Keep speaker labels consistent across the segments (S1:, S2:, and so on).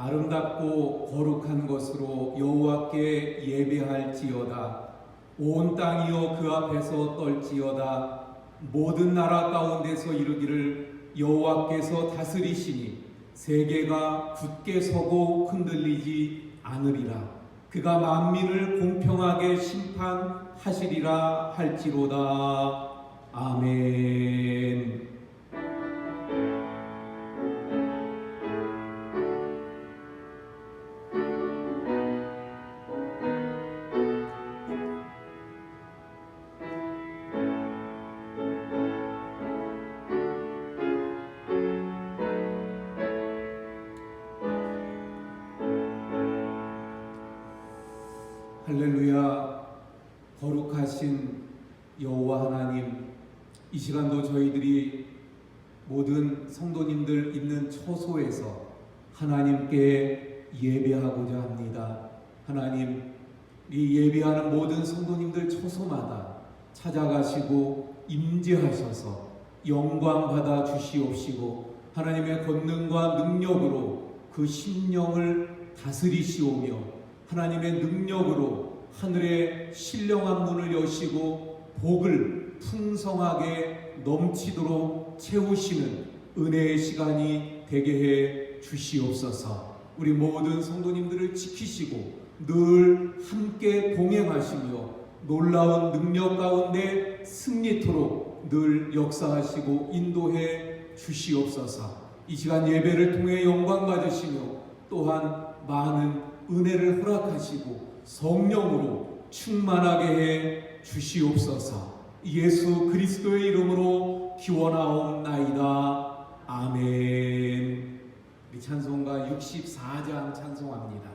S1: 아름답고 거룩한 것으로 여호와께 예배할지어다. 온 땅이여 그 앞에서 떨지어다. 모든 나라 가운데서 이르기를 여호와께서 다스리시니 세계가 굳게 서고 흔들리지 않으리라. 그가 만민을 공평하게 심판하시리라 할지로다. 아멘. 할렐루야. 거룩하신 여호와 하나님, 이 시간도 저희들이 모든 성도님들 있는 처소에서 하나님께 예배하고자 합니다. 하나님, 이 예배하는 모든 성도님들 처소마다 찾아가시고 임재하셔서 영광 받아 주시옵시고 하나님의 권능과 능력으로 그 심령을 다스리시오며 하나님의 능력으로 하늘의 신령한 문을 여시고 복을 풍성하게 넘치도록 채우시는 은혜의 시간이 되게 해 주시옵소서. 우리 모든 성도님들을 지키시고 늘 함께 동행하시며 놀라운 능력 가운데 승리토록 늘 역사하시고 인도해 주시옵소서. 이 시간 예배를 통해 영광 받으시며 또한 많은 은혜를 허락하시고 성령으로 충만하게 해 주시옵소서. 예수 그리스도의 이름으로 기원하옵나이다. 아멘. 우리 찬송가 64장 찬송합니다.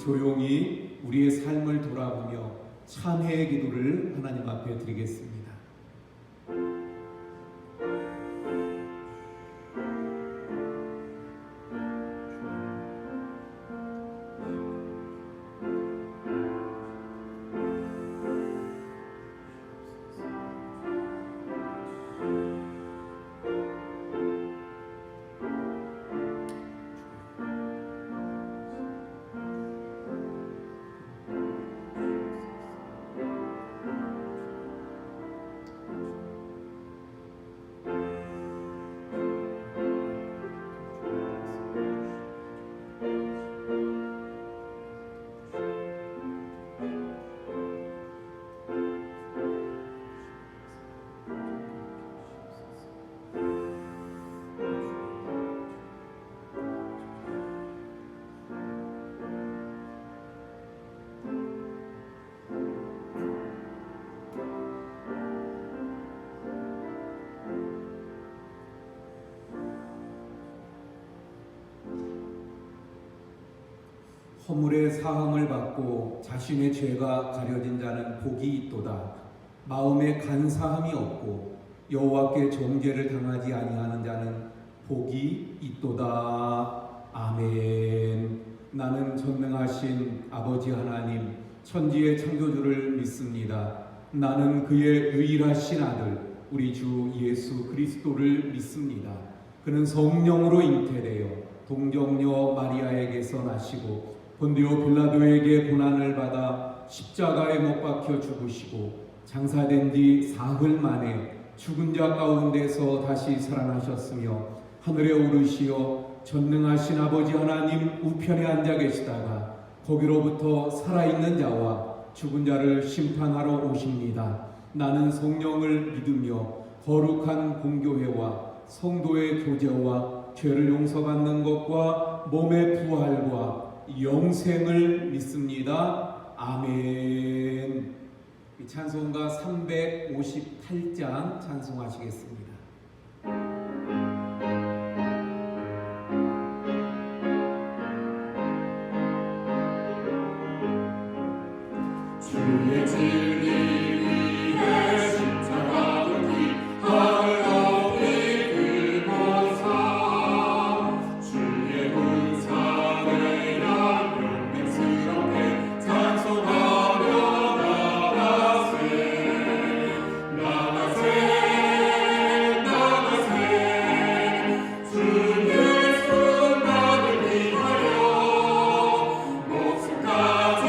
S1: 조용히 우리의 삶을 돌아보며 참회의 기도를 하나님 앞에 드리겠습니다. 허물의 사함을 받고 자신의 죄가 가려진 자는 복이 있도다. 마음에 간사함이 없고 여호와께 정죄를 당하지 아니하는 자는 복이 있도다. 아멘. 나는 전능하신 아버지 하나님, 천지의 창조주를 믿습니다. 나는 그의 유일하신 아들 우리 주 예수 그리스도를 믿습니다. 그는 성령으로 잉태되어 동정녀 마리아에게서 나시고 본디오 빌라도에게 고난을 받아 십자가에 못 박혀 죽으시고 장사된 지 사흘 만에 죽은 자 가운데서 다시 살아나셨으며 하늘에 오르시어 전능하신 아버지 하나님 우편에 앉아 계시다가 거기로부터 살아있는 자와 죽은 자를 심판하러 오십니다. 나는 성령을 믿으며 거룩한 공교회와 성도의 교제와 죄를 용서받는 것과 몸의 부활과 영생을 믿습니다. 아멘. 찬송가 358장 찬송하시겠습니다.
S2: 주의 진리 위에 십자가 높이 하늘 높이 들고서 주의 은사를 영맹스럽게 찬송하며 나가세 나가세 나가세 주 예수만을 위하여 목숨까지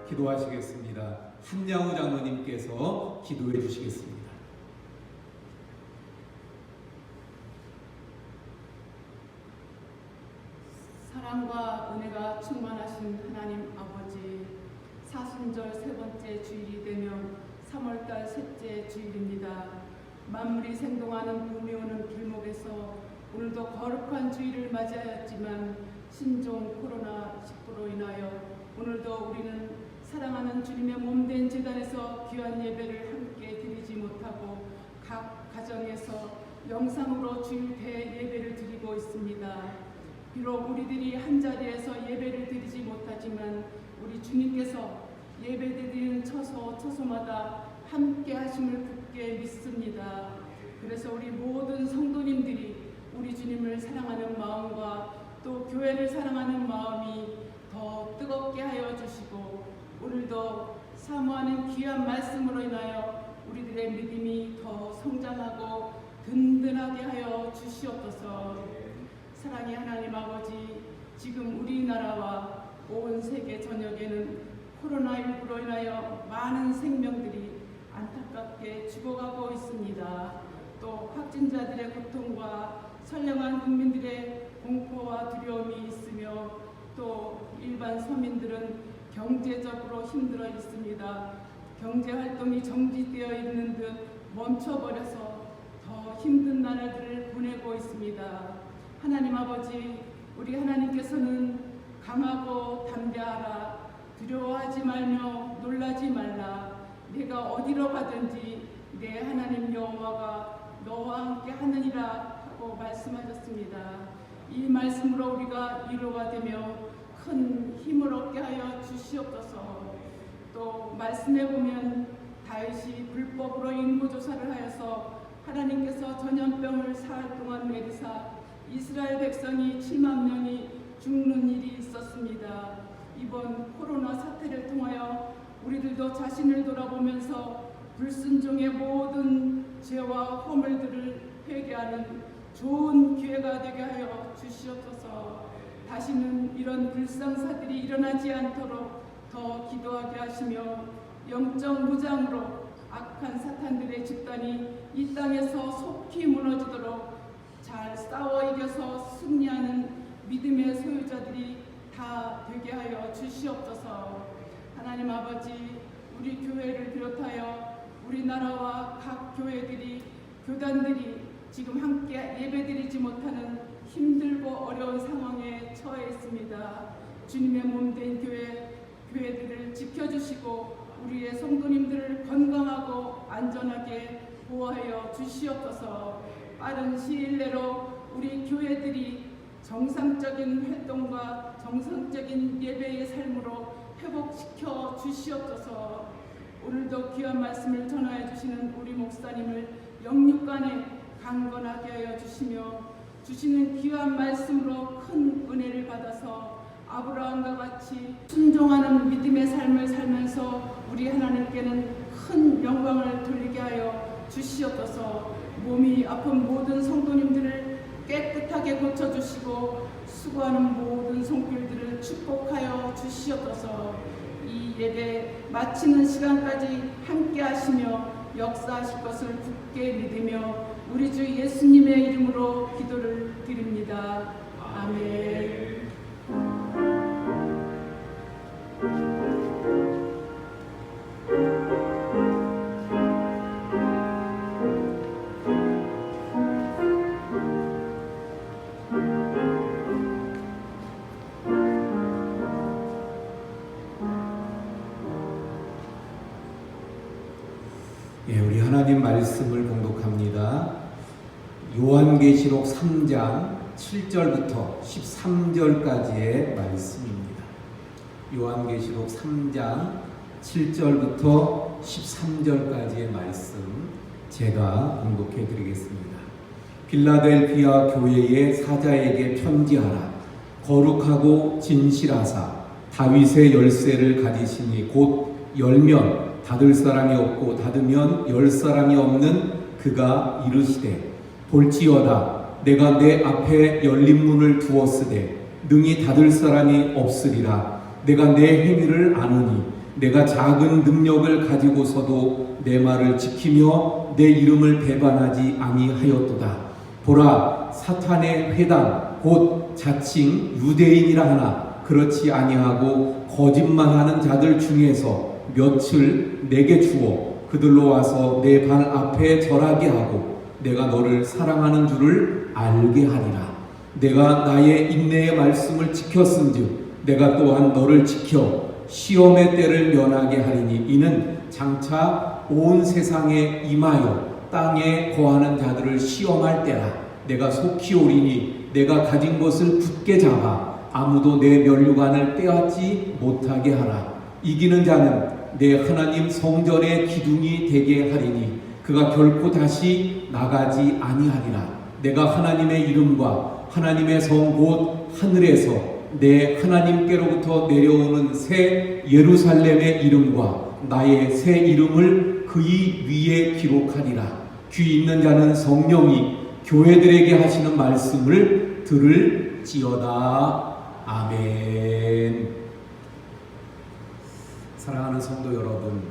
S1: 기도하시겠습니다. 한양우 장로님께서 기도해 주시겠습니다.
S3: 사랑과 은혜가 충만하신 하나님 아버지, 사순절 세 번째 주일이 되며 3월달 셋째 주일입니다. 만물이 생동하는 봄이 오는 길목에서 오늘도 거룩한 주일을 맞이하였지만 신종 코로나19로 인하여 오늘도 우리는 사랑하는 주님의 몸된 제단에서 귀한 예배를 함께 드리지 못하고 각 가정에서 영상으로 주일 대예배를 드리고 있습니다. 비록 우리들이 한자리에서 예배를 드리지 못하지만 우리 주님께서 예배드리는 처소마다 함께 하심을 굳게 믿습니다. 그래서 우리 모든 성도님들이 우리 주님을 사랑하는 마음과 또 교회를 사랑하는 마음이 더 뜨겁게 하여 주시고 오늘도 사모하는 귀한 말씀으로 인하여 우리들의 믿음이 더 성장하고 든든하게 하여 주시옵소서. 사랑의 하나님 아버지, 지금 우리나라와 온 세계 전역에는 코로나19로 인하여 많은 생명들이 안타깝게 죽어가고 있습니다. 또 확진자들의 고통과 선량한 국민들의 공포와 두려움이 있으며 또 일반 서민들은 경제적으로 힘들어 있습니다. 경제활동이 정지되어 있는 듯 멈춰버려서 더 힘든 나날들을 보내고 있습니다. 하나님 아버지, 우리 하나님께서는 강하고 담대하라, 두려워하지 말며 놀라지 말라, 내가 어디로 가든지 내 하나님 여호와가 너와 함께 하느니라 하고 말씀하셨습니다. 이 말씀으로 우리가 위로가 되며 큰 힘을 얻게 하여 주시옵소서. 또 말씀해 보면 다윗이 불법으로 인구조사를 하여서 하나님께서 전염병을 사흘 동안 내리사 이스라엘 백성이 7만 명이 죽는 일이 있었습니다. 이번 코로나 사태를 통하여 우리들도 자신을 돌아보면서 불순종의 모든 죄와 허물들을 회개하는 좋은 기회가 되게 하여 주시옵소서. 다시는 이런 불상사들이 일어나지 않도록 더 기도하게 하시며 영적 무장으로 악한 사탄들의 집단이 이 땅에서 속히 무너지도록 잘 싸워 이겨서 승리하는 믿음의 소유자들이 다 되게 하여 주시옵소서. 하나님 아버지, 우리 교회를 비롯하여 우리나라와 각 교회들이, 교단들이 지금 함께 예배드리지 못하는 힘들고 어려운 상황에 처해 있습니다. 주님의 몸된 교회들을 지켜주시고 우리의 성도님들을 건강하고 안전하게 보호하여 주시옵소서. 빠른 시일 내로 우리 교회들이 정상적인 활동과 정상적인 예배의 삶으로 회복시켜 주시옵소서. 오늘도 귀한 말씀을 전하여 주시는 우리 목사님을 영육간에 강건하게 하여 주시며 주시는 귀한 말씀으로 큰 은혜를 받아서 아브라함과 같이 순종하는 믿음의 삶을 살면서 우리 하나님께는 큰 영광을 돌리게 하여 주시옵소서. 몸이 아픈 모든 성도님들을 깨끗하게 고쳐주시고 수고하는 모든 손길들을 축복하여 주시옵소서. 이 예배 마치는 시간까지 함께 하시며 역사하실 것을 굳게 믿으며 우리 주 예수님의 이름으로 기도를 드립니다. 아멘.
S1: 예, 우리 하나님 말씀을 봉독합니다. 요한계시록 3장 7절부터 13절까지의 말씀입니다. 요한계시록 3장 7절부터 13절까지의 말씀 제가 봉독해 드리겠습니다. 빌라델피아 교회의 사자에게 편지하라. 거룩하고 진실하사 다윗의 열쇠를 가지시니 곧 열면 닫을 사람이 없고 닫으면 열 사람이 없는 그가 이르시되 볼지어다 내가 내 앞에 열린 문을 두었으되 능히 닫을 사람이 없으리라. 내가 내 행위를 아노니 내가 작은 능력을 가지고서도 내 말을 지키며 내 이름을 배반하지 아니하였도다. 보라, 사탄의 회당 곧 자칭 유대인이라 하나 그렇지 아니하고 거짓말하는 자들 중에서 며칠 내게 주어 그들로 와서 내 발 앞에 절하게 하고 내가 너를 사랑하는 줄을 알게 하리라. 내가 나의 인내의 말씀을 지켰은즉 내가 또한 너를 지켜 시험의 때를 면하게 하리니 이는 장차 온 세상에 임하여 땅에 거하는 자들을 시험할 때라. 내가 속히 오리니 내가 가진 것을 굳게 잡아 아무도 내 면류관을 빼앗지 못하게 하라. 이기는 자는 내 하나님 성전의 기둥이 되게 하리니 그가 결코 다시 나가지 아니하리라. 내가 하나님의 이름과 하나님의 성 곧 하늘에서 내 하나님께로부터 내려오는 새 예루살렘의 이름과 나의 새 이름을 그의 위에 기록하리라. 귀 있는 자는 성령이 교회들에게 하시는 말씀을 들을지어다. 아멘. 사랑하는 성도 여러분,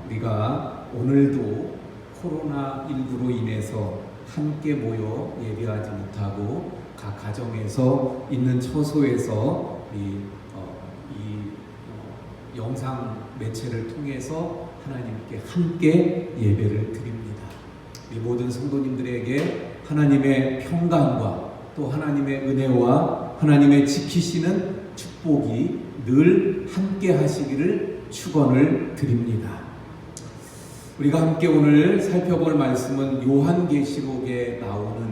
S1: 우리가 오늘도 코로나19로 인해서 함께 모여 예배하지 못하고 각 가정에서 있는 처소에서 이 영상 매체를 통해서 하나님께 함께 예배를 드립니다. 우리 모든 성도님들에게 하나님의 평강과 또 하나님의 은혜와 하나님의 지키시는 축복이 늘 함께 하시기를 축원을 드립니다. 우리가 함께 오늘 살펴볼 말씀은 요한계시록에 나오는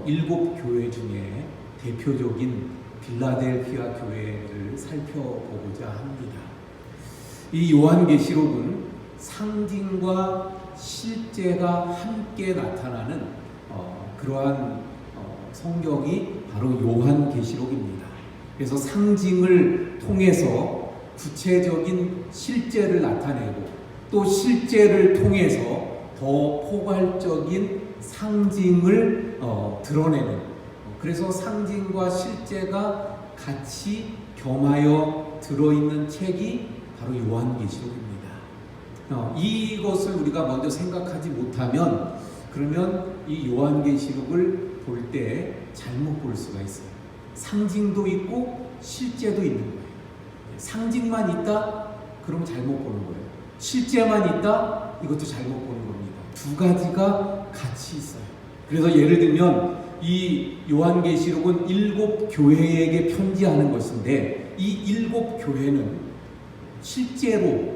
S1: 7교회 중에 대표적인 빌라델피아 교회를 살펴보고자 합니다. 이 요한계시록은 상징과 실제가 함께 나타나는 그러한 성경이 바로 요한계시록입니다. 그래서 상징을 통해서 구체적인 실제를 나타내고 또 실제를 통해서 더 포괄적인 상징을 드러내는, 그래서 상징과 실제가 같이 겸하여 들어있는 책이 바로 요한계시록입니다. 이것을 우리가 먼저 생각하지 못하면 그러면 이 요한계시록을 볼 때 잘못 볼 수가 있어요. 상징도 있고 실제도 있는 거예요. 상징만 있다? 그럼 잘못 보는 거예요. 실제만 있다? 이것도 잘못 보는 겁니다. 두 가지가 같이 있어요. 그래서 예를 들면 이 요한계시록은 7교회에게 편지하는 것인데 이 7교회는 실제로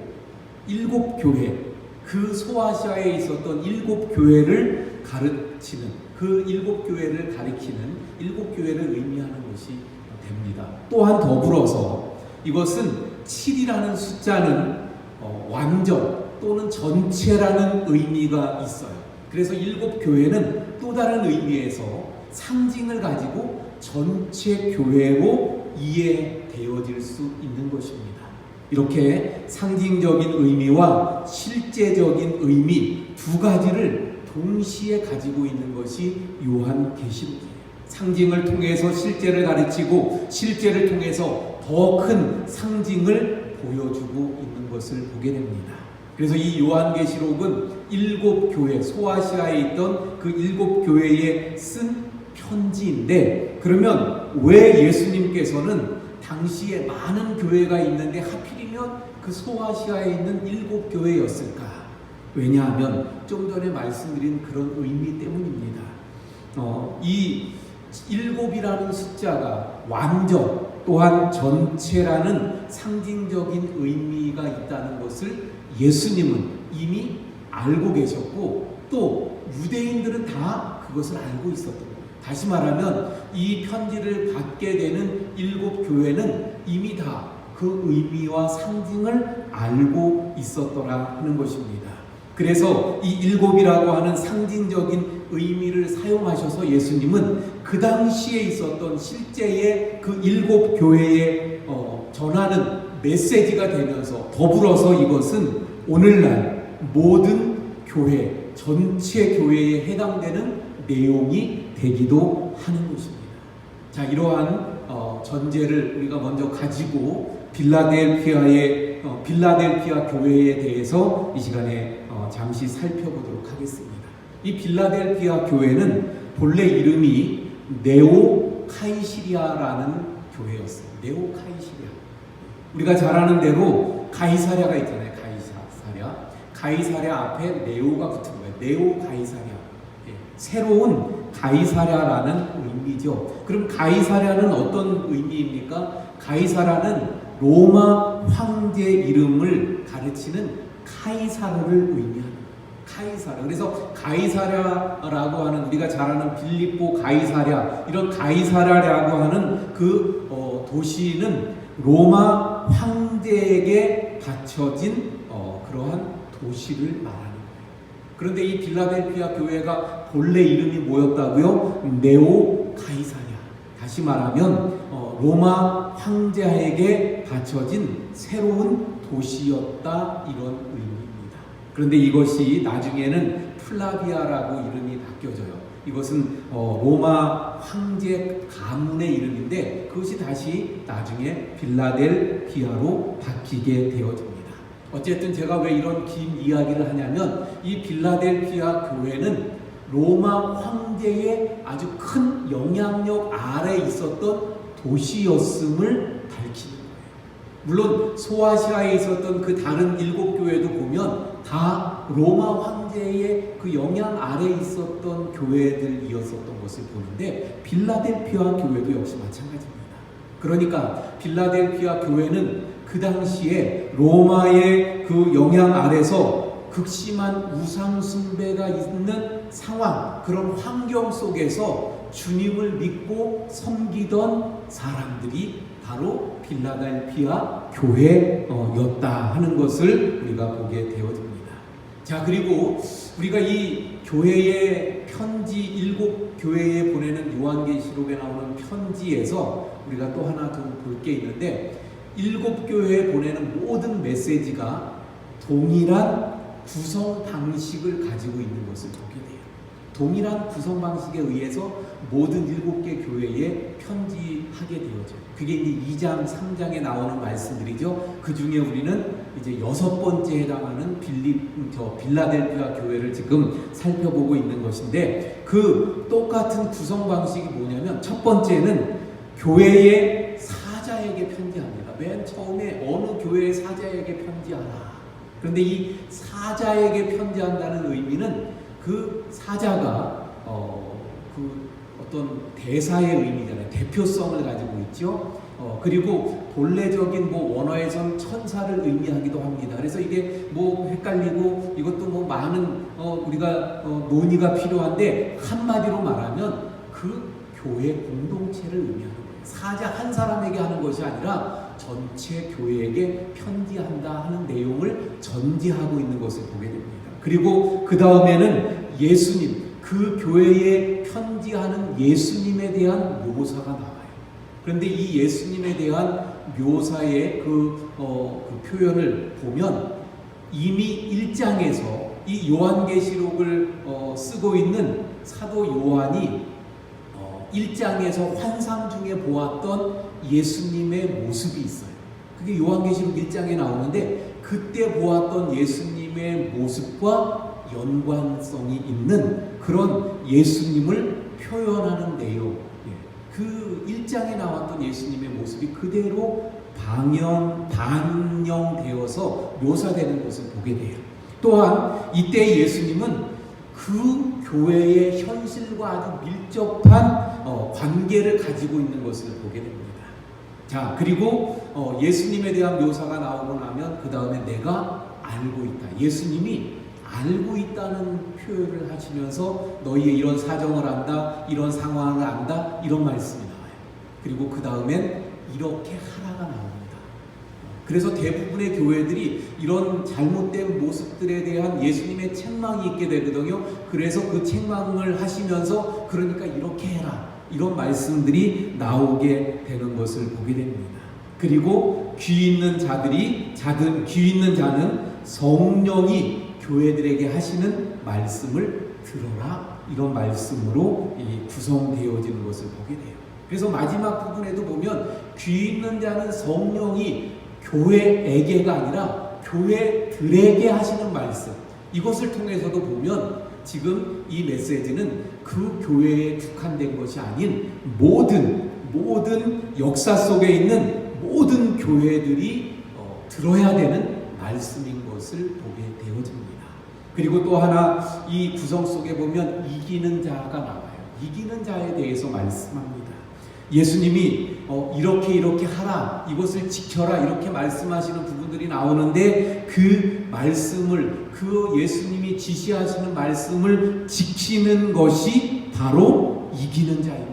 S1: 7교회, 그 소아시아에 있었던 7교회를 가르치는, 그 7교회를 가리키는 7교회를 의미하는 것이 됩니다. 또한 더불어서 이것은 7이라는 숫자는 완전 또는 전체라는 의미가 있어요. 그래서 7교회는 또 다른 의미에서 상징을 가지고 전체 교회로 이해되어질 수 있는 것입니다. 이렇게 상징적인 의미와 실제적인 의미 두 가지를 동시에 가지고 있는 것이 요한계시록이에요. 상징을 통해서 실제를 가르치고 실제를 통해서 더 큰 상징을 보여주고 있는 것을 보게 됩니다. 그래서 이 요한계시록은 7교회, 소아시아에 있던 그 7교회에 쓴 편지인데, 그러면 왜 예수님께서는 당시에 많은 교회가 있는데 하필이면 그 소아시아에 있는 7교회였을까? 왜냐하면 좀 전에 말씀드린 그런 의미 때문입니다. 이 7이라는 숫자가 완전 또한 전체라는 상징적인 의미가 있다는 것을 예수님은 이미 알고 계셨고 또 유대인들은 다 그것을 알고 있었던 거예요. 다시 말하면 이 편지를 받게 되는 7교회는 이미 다 그 의미와 상징을 알고 있었더라 하는 것입니다. 그래서 이 7이라고 하는 상징적인 의미를 사용하셔서 예수님은 그 당시에 있었던 실제의 그 7교회에 전하는 메시지가 되면서 더불어서 이것은 오늘날 모든 교회, 전체 교회에 해당되는 내용이 되기도 하는 것입니다. 자, 이러한 전제를 우리가 먼저 가지고 빌라델피아 교회에 대해서 이 시간에 잠시 살펴보도록 하겠습니다. 이 빌라델피아 교회는 본래 이름이 네오 카이시리아라는 교회였어요. 네오 카이시리아. 우리가 잘 아는 대로 가이사랴가 있잖아요. 가이사랴 앞에 네오가 붙은 거예요. 네오 가이사랴. 새로운 가이사랴라는 의미죠. 그럼 가이사랴는 어떤 의미입니까? 가이사랴는 로마 황제 이름을 가르치는 카이사르를 의미하는 거예요. 카이사르. 그래서 가이사랴라고 하는, 우리가 잘 아는 빌립보 가이사랴, 이런 가이사랴라고 하는 그 도시는 로마 황제에게 바쳐진 그러한 도시를 말하는 거예요. 그런데 이 빌라델피아 교회가 본래 이름이 뭐였다고요? 네오 가이사랴. 다시 말하면 로마 황제에게 바쳐진 새로운 도시였다, 이런 의미입니다. 그런데 이것이 나중에는 플라비아라고 이름이 바뀌어져요. 이것은 로마 황제 가문의 이름인데 그것이 다시 나중에 빌라델피아로 바뀌게 되어집니다. 어쨌든 제가 왜 이런 긴 이야기를 하냐면 이 빌라델피아 교회는 로마 황제의 아주 큰 영향력 아래 있었던 도시였음을 밝히는 거예요. 물론 소아시아에 있었던 그 다른 7교회도 보면 다 로마 황제의 그 영향 아래 있었던 교회들이었었던 것을 보는데 빌라델피아 교회도 역시 마찬가지입니다. 그러니까 빌라델피아 교회는 그 당시에 로마의 그 영향 아래서 극심한 우상 숭배가 있는 상황, 그런 환경 속에서 주님을 믿고 섬기던 사람들이 바로 빌라델피아 교회였다 하는 것을 우리가 보게 되어집니다. 자, 그리고 우리가 이 교회의 편지 7교회에 보내는 요한계시록에 나오는 편지에서 우리가 또 하나 더 볼 게 있는데 7교회에 보내는 모든 메시지가 동일한 구성 방식을 가지고 있는 것을 보게 돼요. 동일한 구성 방식에 의해서 모든 7개 교회에 편지하게 되어져요. 그게 이제 2장, 3장에 나오는 말씀들이죠. 그 중에 우리는 이제 6번째에 해당하는 빌라델피아 교회를 지금 살펴보고 있는 것인데 그 똑같은 구성 방식이 뭐냐면 첫 번째는 교회의 사자에게 편지합니다. 맨 처음에 어느 교회의 사자에게 편지하라. 그런데 이 사자에게 편지한다는 의미는 그 사자가 그 어떤 대사의 의미잖아요. 대표성을 가지고 있죠. 그리고 본래적인 원어에선 천사를 의미하기도 합니다. 그래서 이게 헷갈리고 이것도 많은 우리가 논의가 필요한데 한마디로 말하면 그 교회 공동체를 의미하는 거예요. 사자 한 사람에게 하는 것이 아니라 전체 교회에게 편지한다 하는 내용을 전제하고 있는 것을 보게 됩니다. 그리고 그 다음에는 예수님, 그 교회에 편지하는 예수님에 대한 묘사가 나와요. 그런데 이 예수님에 대한 묘사의 그 표현을 보면 이미 1장에서 이 요한계시록을 쓰고 있는 사도 요한이 1장에서 환상 중에 보았던 예수님의 모습이 있어요. 그게 요한계시록 1장에 나오는데 그때 보았던 예수님의 모습과 연관성이 있는 그런 예수님을 표현하는 내용, 그 1장에 나왔던 예수님의 모습이 그대로 반영되어서 묘사되는 것을 보게 돼요. 또한 이때 예수님은 그 교회의 현실과 아주 밀접한 관계를 가지고 있는 것을 보게 됩니다. 자, 그리고 예수님에 대한 묘사가 나오고 나면 그 다음에 내가 알고 있다. 예수님이 알고 있다는 표현을 하시면서 너희의 이런 사정을 안다, 이런 상황을 안다, 이런 말씀이 나와요. 그리고 그 다음엔 이렇게 하라가 나옵니다. 그래서 대부분의 교회들이 이런 잘못된 모습들에 대한 예수님의 책망이 있게 되거든요. 그래서 그 책망을 하시면서 그러니까 이렇게 해라, 이런 말씀들이 나오게 되는 것을 보게 됩니다. 그리고 귀 있는 자는 성령이 교회들에게 하시는 말씀을 들어라, 이런 말씀으로 구성되어지는 것을 보게 돼요. 그래서 마지막 부분에도 보면 귀 있는 자는 성령이 교회에게가 아니라 교회들에게 하시는 말씀, 이것을 통해서도 보면 지금 이 메시지는 그 교회에 국한된 것이 아닌 모든 역사 속에 있는 모든 교회들이 들어야 되는 말씀인 것을 보게 되어집니다. 그리고 또 하나 이 구성 속에 보면 이기는 자가 나와요. 이기는 자에 대해서 말씀합니다. 예수님이 이렇게 하라, 이것을 지켜라, 이렇게 말씀하시는 부분들이 나오는데 그 말씀을, 그 예수님이 지시하시는 말씀을 지키는 것이 바로 이기는 자입니다.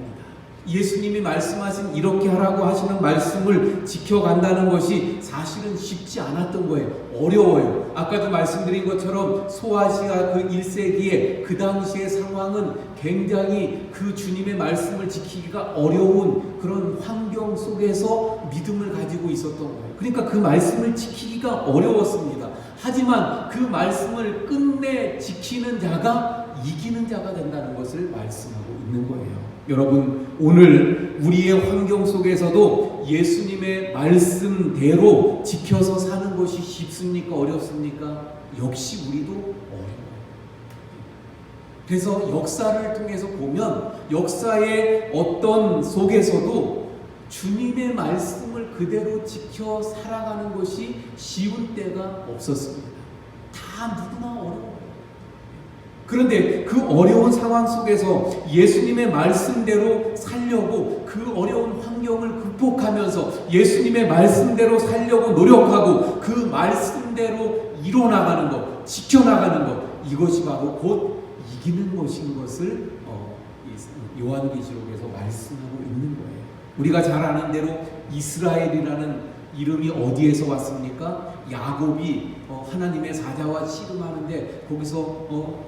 S1: 예수님이 말씀하신 이렇게 하라고 하시는 말씀을 지켜간다는 것이 사실은 쉽지 않았던 거예요. 어려워요. 아까도 말씀드린 것처럼 소아시아 그 1세기에 그 당시의 상황은 굉장히 그 주님의 말씀을 지키기가 어려운 그런 환경 속에서 믿음을 가지고 있었던 거예요. 그러니까 그 말씀을 지키기가 어려웠습니다. 하지만 그 말씀을 끝내 지키는 자가 이기는 자가 된다는 것을 말씀하고 있는 거예요. 여러분, 오늘 우리의 환경 속에서도 예수님의 말씀대로 지켜서 사는 것이 쉽습니까? 어렵습니까? 역시 우리도 어려워요. 그래서 역사를 통해서 보면 역사의 어떤 속에서도 주님의 말씀을 그대로 지켜 살아가는 것이 쉬운 때가 없었습니다. 다 누구나 어려워요. 그런데 그 어려운 상황 속에서 예수님의 말씀대로 살려고 그 어려운 환경을 극복하면서 예수님의 말씀대로 살려고 노력하고 그 말씀대로 이뤄나가는 것, 지켜나가는 것, 이것이 바로 곧 이기는 것인 것을 요한계시록에서 말씀하고 있는 거예요. 우리가 잘 아는 대로 이스라엘이라는 이름이 어디에서 왔습니까? 야곱이 하나님의 사자와 씨름하는데 거기서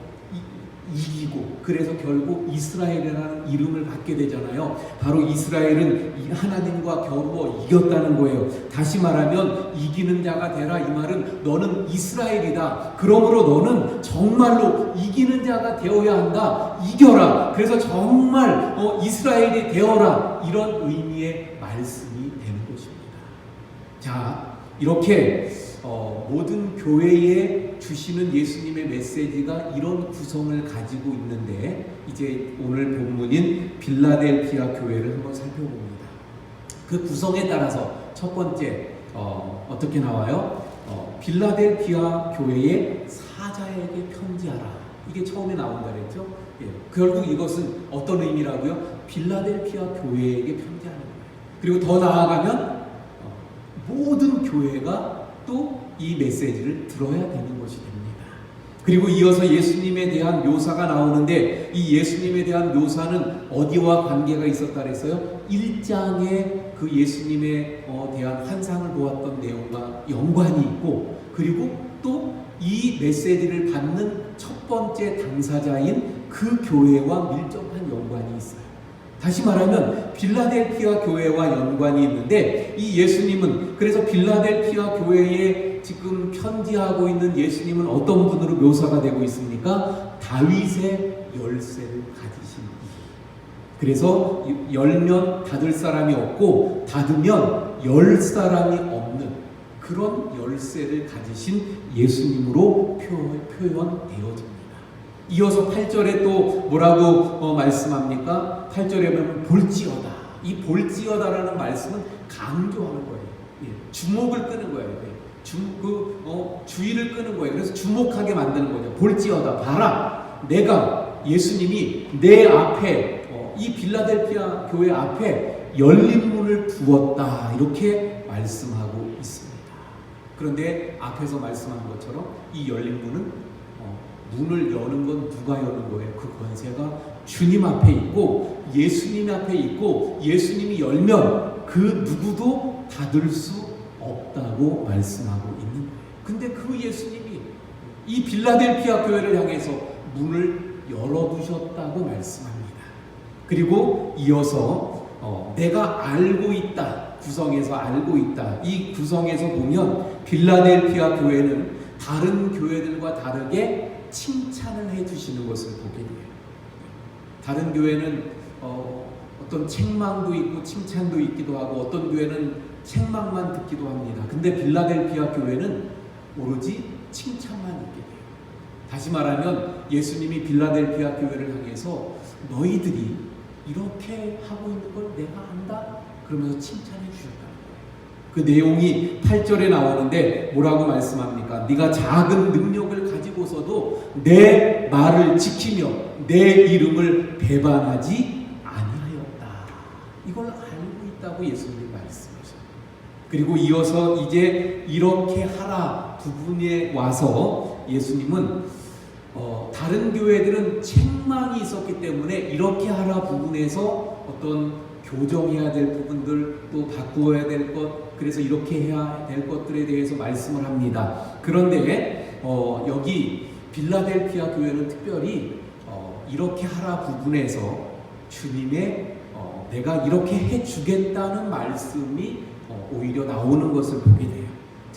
S1: 이기고 그래서 결국 이스라엘이라는 이름을 받게 되잖아요. 바로 이스라엘은 하나님과 겨루어 이겼다는 거예요. 다시 말하면 이기는 자가 되라, 이 말은 너는 이스라엘이다. 그러므로 너는 정말로 이기는 자가 되어야 한다. 이겨라. 그래서 정말 이스라엘이 되어라. 이런 의미의 말씀이 되는 것입니다. 자, 이렇게 모든 교회에 주시는 예수님의 메시지가 이런 구성을 가지고 있는데, 이제 오늘 본문인 빌라델피아 교회를 한번 살펴봅니다. 그 구성에 따라서 첫 번째 어떻게 나와요? 빌라델피아 교회의 사자에게 편지하라. 이게 처음에 나온다 그랬죠? 예, 결국 이것은 어떤 의미라고요? 빌라델피아 교회에게 편지하는 거예요. 그리고 더 나아가면 모든 교회가 또 이 메시지를 들어야 되는 것이 됩니다. 그리고 이어서 예수님에 대한 묘사가 나오는데, 이 예수님에 대한 묘사는 어디와 관계가 있었다 그랬어요? 1장에 그 예수님에 대한 환상을 보았던 내용과 연관이 있고, 그리고 또 이 메시지를 받는 첫 번째 당사자인 그 교회와 밀접한 연관이 있어요. 다시 말하면 빌라델피아 교회와 연관이 있는데, 이 예수님은, 그래서 빌라델피아 교회에 지금 편지하고 있는 예수님은 어떤 분으로 묘사가 되고 있습니까? 다윗의 열쇠를 가지신 이. 그래서 열면 닫을 사람이 없고 닫으면 열 사람이 없는 그런 열쇠를 가지신 예수님으로 표현되어집니다. 이어서 8절에 또 뭐라고 말씀합니까? 8절에 보면 볼지어다. 이 볼지어다라는 말씀은 강조하는 거예요. 예, 주목을 끄는 거예요. 주의를 끄는 거예요. 그래서 주목하게 만드는 거죠. 볼지어다. 봐라. 내가, 예수님이 내 앞에, 이 빌라델피아 교회 앞에 열린 문을 두었다. 이렇게 말씀하고 있습니다. 그런데 앞에서 말씀한 것처럼 이 열린 문은 문을 여는 건 누가 여는 거예요? 그 권세가 주님 앞에 있고 예수님 앞에 있고, 예수님이 열면 그 누구도 닫을 수 없다고 말씀하고 있는 거예요. 근데 그 예수님이 이 빌라델피아 교회를 향해서 문을 열어두셨다고 말씀합니다. 그리고 이어서 내가 알고 있다. 구성에서 알고 있다. 이 구성에서 보면 빌라델피아 교회는 다른 교회들과 다르게 칭찬을 해주시는 것을 보게 돼요. 다른 교회는 어떤 책망도 있고 칭찬도 있기도 하고, 어떤 교회는 책망만 듣기도 합니다. 근데 빌라델피아 교회는 오로지 칭찬만 있게 돼요. 다시 말하면 예수님이 빌라델피아 교회를 향해서 너희들이 이렇게 하고 있는 걸 내가 안다? 그러면서 칭찬해 주셨다는 거예요. 그 내용이 8절에 나오는데 뭐라고 말씀합니까? 네가 작은 능력을 가지고서도 내 말을 지키며 내 이름을 배반하지 아니하였다. 이걸 알고 있다고 예수님이 말씀하셨어요. 그리고 이어서 이제 이렇게 하라 부분에 와서 예수님은 다른 교회들은 책망이 있었기 때문에 이렇게 하라 부분에서 어떤 교정해야 될 부분들, 또 바꾸어야 될 것, 그래서 이렇게 해야 될 것들에 대해서 말씀을 합니다. 그런데 여기 빌라델피아 교회는 특별히 이렇게 하라 부분에서 주님의 내가 이렇게 해주겠다는 말씀이 오히려 나오는 것을 보게 돼요.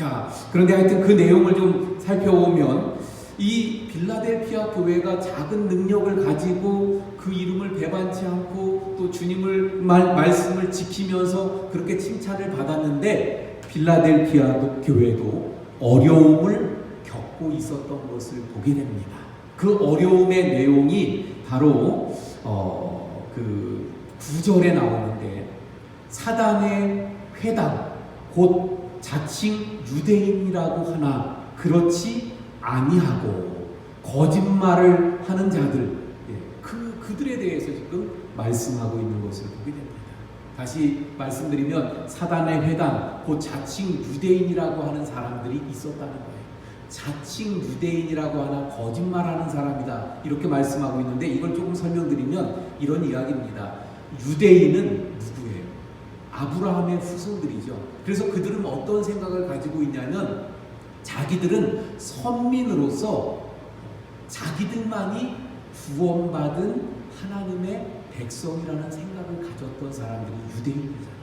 S1: 자, 그런데 하여튼 그 내용을 좀 살펴보면 이 빌라델피아 교회가 작은 능력을 가지고 그 이름을 배반치 않고 또 주님을 말씀을 지키면서 그렇게 칭찬을 받았는데 빌라델피아 교회도 어려움을 겪고 있었던 것을 보게 됩니다. 그 어려움의 내용이 바로 그 9절에 나오는데 사단의 회당 곧 자칭 유대인이라고 하나 그렇지 아니하고 거짓말을 하는 자들, 그들에 대해서 지금 말씀하고 있는 것을 보게 됩니다. 다시 말씀드리면 사단의 회당 곧 자칭 유대인이라고 하는 사람들이 있었다는 거예요. 자칭 유대인이라고 하나 거짓말하는 사람이다 이렇게 말씀하고 있는데 이걸 조금 설명드리면 이런 이야기입니다. 유대인은 누구예요? 아브라함의 후손들이죠. 그래서 그들은 어떤 생각을 가지고 있냐면 자기들은 선민으로서 자기들만이 구원받은 하나님의 백성이라는 생각을 가졌던 사람들이 유대인이잖아요.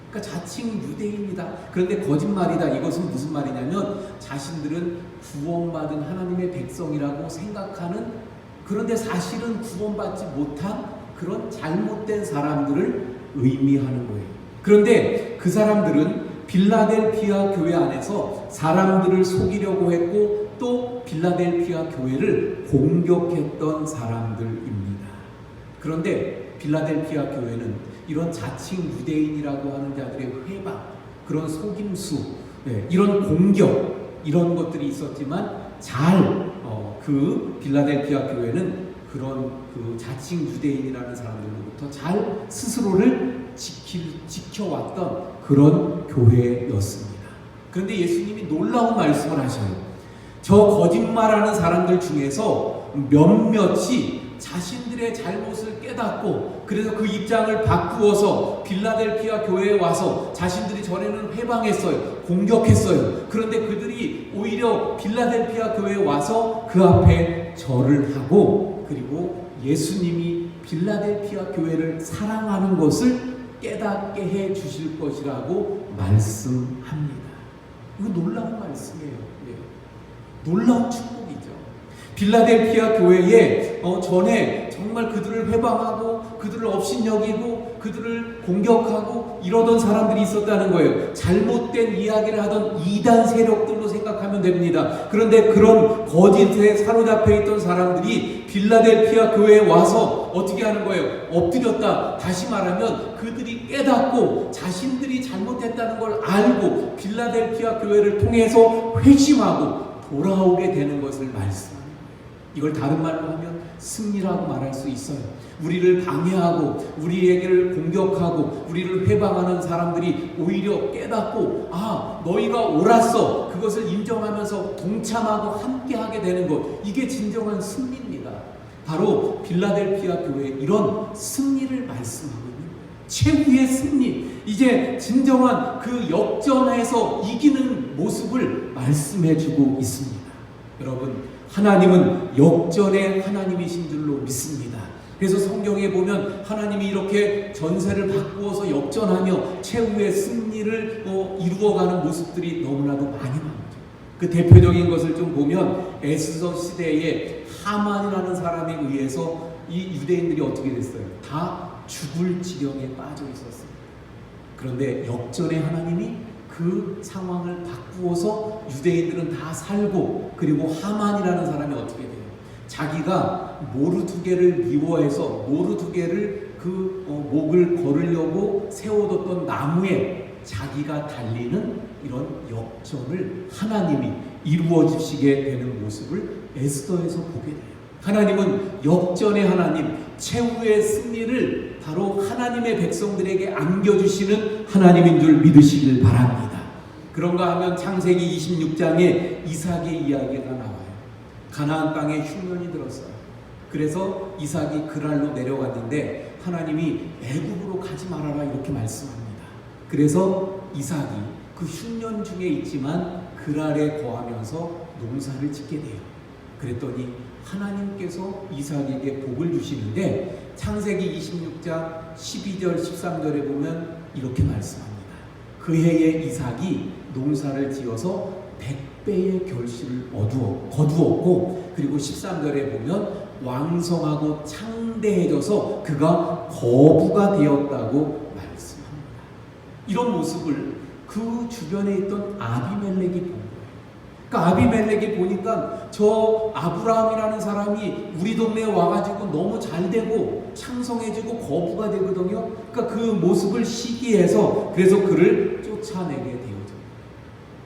S1: 그러니까 자칭 유대인이다. 그런데 거짓말이다. 이것은 무슨 말이냐면 자신들은 구원받은 하나님의 백성이라고 생각하는, 그런데 사실은 구원받지 못한 그런 잘못된 사람들을 의미하는 거예요. 그런데 그 사람들은 빌라델피아 교회 안에서 사람들을 속이려고 했고 또 빌라델피아 교회를 공격했던 사람들입니다. 그런데 빌라델피아 교회는 이런 자칭 유대인이라고 하는 자들의 회방, 그런 속임수, 이런 공격, 이런 것들이 있었지만 그 빌라델피아 교회는 그런 그 자칭 유대인이라는 사람들로부터 잘 스스로를 지켜왔던 그런 교회였습니다. 그런데 예수님이 놀라운 말씀을 하셔요. 저 거짓말하는 사람들 중에서 몇몇이 자신들의 잘못을 깨닫고 그래서 그 입장을 바꾸어서 빌라델피아 교회에 와서 자신들이 전에는 회방했어요. 공격했어요. 그런데 그들이 오히려 빌라델피아 교회에 와서 그 앞에 절을 하고 그리고 예수님이 빌라델피아 교회를 사랑하는 것을 깨닫게 해 주실 것이라고 말씀합니다. 이거 놀라운 말씀이에요. 놀라운 축복이죠. 빌라델피아 교회에 전에 정말 그들을 회방하고 그들을 업신여기고 그들을 공격하고 이러던 사람들이 있었다는 거예요. 잘못된 이야기를 하던 이단 세력들로 생각하면 됩니다. 그런데 그런 거짓에 사로잡혀 있던 사람들이 빌라델피아 교회에 와서 어떻게 하는 거예요? 엎드렸다. 다시 말하면 그들이 깨닫고 자신들이 잘못했다는 걸 알고 빌라델피아 교회를 통해서 회심하고 돌아오게 되는 것을 말씀합니다. 이걸 다른 말로 하면 승리라고 말할 수 있어요. 우리를 방해하고 우리에게를 공격하고 우리를 회방하는 사람들이 오히려 깨닫고 너희가 옳았어. 그것을 인정하면서 동참하고 함께하게 되는 것, 이게 진정한 승리입니다. 바로 빌라델피아 교회 이런 승리를 말씀하고 있는 거예요. 최후의 승리, 이제 진정한 그 역전에서 이기는 모습을 말씀해주고 있습니다. 여러분, 하나님은 역전의 하나님이신 줄로 믿습니다. 그래서 성경에 보면 하나님이 이렇게 전세를 바꾸어서 역전하며 최후의 승리를 이루어가는 모습들이 너무나도 많이 나오죠. 그 대표적인 것을 좀 보면 에스더 시대에 하만이라는 사람에 의해서 이 유대인들이 어떻게 됐어요? 다 죽을 지경에 빠져 있었어요. 그런데 역전의 하나님이 그 상황을 바꾸어서 유대인들은 다 살고, 그리고 하만이라는 사람이 어떻게 돼요? 자기가 모르두개를 미워해서 모르두개를 그 목을 거르려고 세워뒀던 나무에 자기가 달리는 이런 역전을 하나님이 이루어 주시게 되는 모습을 에스더에서 보게 돼요. 하나님은 역전의 하나님, 최후의 승리를 바로 하나님의 백성들에게 안겨주시는 하나님인 줄 믿으시길 바랍니다. 그런가 하면 창세기 26장에 이삭의 이야기가 나와요. 가나안 땅에 흉년이 들었어요. 그래서 이삭이 그랄로 내려갔는데 하나님이 애굽으로 가지 말아라 이렇게 말씀합니다. 그래서 이삭이 그 흉년 중에 있지만 그랄에 거하면서 농사를 짓게 돼요. 그랬더니 하나님께서 이삭에게 복을 주시는데 창세기 26장 12절 13절에 보면 이렇게 말씀합니다. 그 해에 이삭이 농사를 지어서 100배의 결실을 거두었고, 그리고 13절에 보면 왕성하고 창대해져서 그가 거부가 되었다고 말씀합니다. 이런 모습을 그 주변에 있던 아비멜렉이 본 거예요. 그러니까 아비멜렉이 보니까 저 아브라함이라는 사람이 우리 동네에 와가지고 너무 잘 되고 창성해지고 거부가 되거든요. 그러니까 그 모습을 시기해서 그래서 그를 쫓아내게 되어져.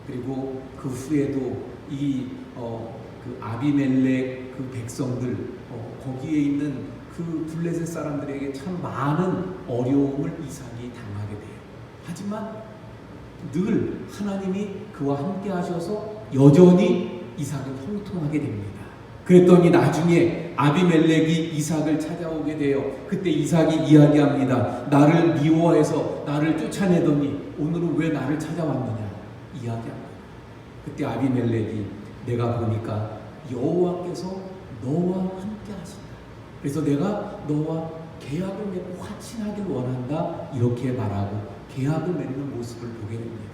S1: 그리고 그 후에도 그 아비멜렉 그 백성들 거기에 있는 그 블레셋 사람들에게 참 많은 어려움을 이삭이 당하게 돼요. 하지만 늘 하나님이 그와 함께 하셔서 여전히 이삭은 형통하게 됩니다. 그랬더니 나중에 아비멜렉이 이삭을 찾아오게 돼요. 그때 이삭이 이야기합니다. 나를 미워해서 나를 쫓아내더니 오늘은 왜 나를 찾아왔느냐 이야기합니다. 그때 아비멜렉이 내가 보니까 여호와께서 너와 함께 하신다. 그래서 내가 너와 계약을 맺고 화친하길 원한다. 이렇게 말하고 계약을 맺는 모습을 보게 됩니다.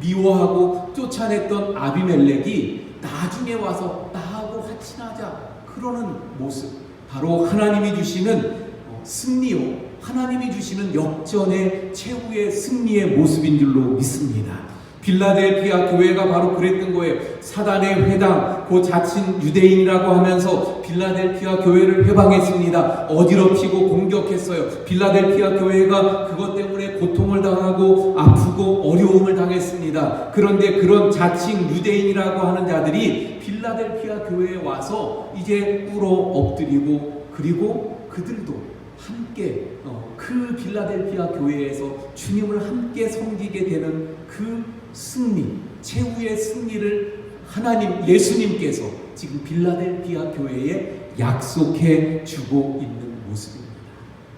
S1: 미워하고 쫓아냈던 아비멜렉이 나중에 와서 나하고 화친하자 그러는 모습, 바로 하나님이 주시는 승리요, 하나님이 주시는 역전의 최후의 승리의 모습인 줄로 믿습니다. 빌라델피아 교회가 바로 그랬던 거예요. 사단의 회당, 그 자칭 유대인이라고 하면서 빌라델피아 교회를 회방했습니다. 어지럽히고 공격했어요. 빌라델피아 교회가 그것 때문에 고통을 당하고 아프고 어려움을 당했습니다. 그런데 그런 자칭 유대인이라고 하는 자들이 빌라델피아 교회에 와서 이제 꿇어 엎드리고, 그리고 그들도 함께 그 빌라델피아 교회에서 주님을 함께 섬기게 되는 그 승리, 최후의 승리를 하나님 예수님께서 지금 빌라델피아 교회에 약속해 주고 있는 모습입니다.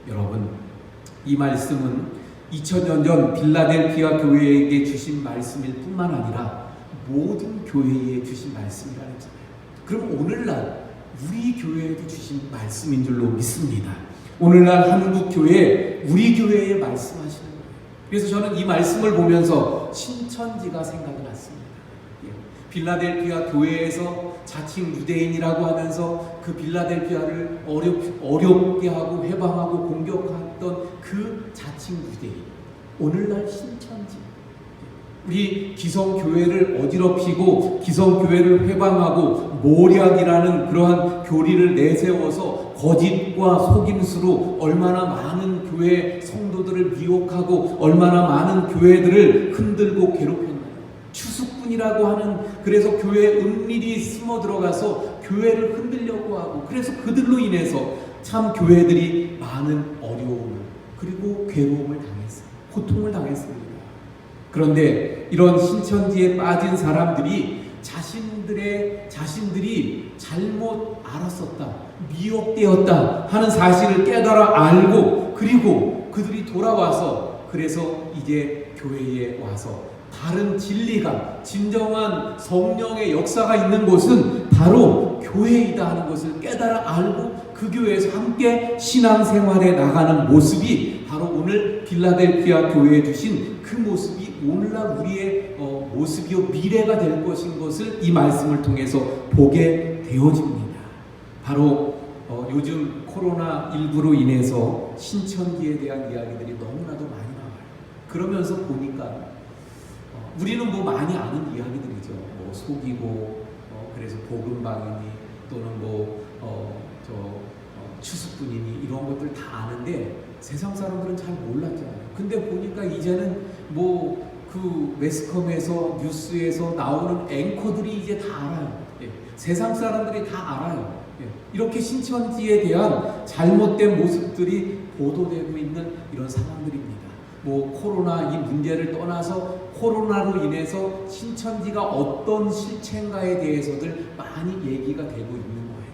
S1: 여러분, 이 말씀은 2000년 전 빌라델피아 교회에게 주신 말씀일 뿐만 아니라 모든 교회에 주신 말씀이라 했잖아요. 그럼 오늘날 우리 교회에도 주신 말씀인 줄로 믿습니다. 오늘날 한국교회, 우리 교회에 말씀하시는 거예요. 그래서 저는 이 말씀을 보면서 신천지가 생각이 났습니다. 빌라델피아 교회에서 자칭 유대인이라고 하면서 그 빌라델피아를 어렵게 하고 해방하고 공격했던 그 자칭 유대인, 오늘날 신천지, 우리 기성교회를 어지럽히고 기성교회를 회방하고 모략이라는 그러한 교리를 내세워서 거짓과 속임수로 얼마나 많은 교회 성도들을 미혹하고 얼마나 많은 교회들을 흔들고 괴롭혔나요? 추수꾼이라고 하는, 그래서 교회에 은밀히 숨어 들어가서 교회를 흔들려고 하고, 그래서 그들로 인해서 참 교회들이 많은 어려움을 그리고 괴로움을 당했어요. 고통을 당했습니다. 그런데 이런 신천지에 빠진 사람들이 자신들이 잘못 알았었다, 미혹되었다 하는 사실을 깨달아 알고, 그리고 그들이 돌아와서 그래서 이제 교회에 와서 다른 진리가, 진정한 성령의 역사가 있는 곳은 바로 교회이다 하는 것을 깨달아 알고 그 교회에서 함께 신앙생활에 나가는 모습이 바로 오늘 빌라델피아 교회에 주신 그 모습이 오늘날 우리의 모습이요 미래가 될 것인 것을 이 말씀을 통해서 보게 되어집니다. 바로 요즘 코로나19로 인해서 신천지에 대한 이야기들이 너무나도 많이 나와요. 그러면서 보니까 우리는 뭐 많이 아는 이야기들이죠. 뭐 속이고 그래서 복음방이니 또는 추수꾼이니 이런 것들 다 아는데 세상 사람들은 잘 몰랐잖아요. 근데 보니까 이제는 그 매스컴에서 뉴스에서 나오는 앵커들이 이제 다 알아요. 예. 세상 사람들이 다 알아요. 예. 이렇게 신천지에 대한 잘못된 모습들이 보도되고 있는 이런 상황들입니다. 코로나 이 문제를 떠나서 코로나로 인해서 신천지가 어떤 실체인가에 대해서들 많이 얘기가 되고 있는 거예요.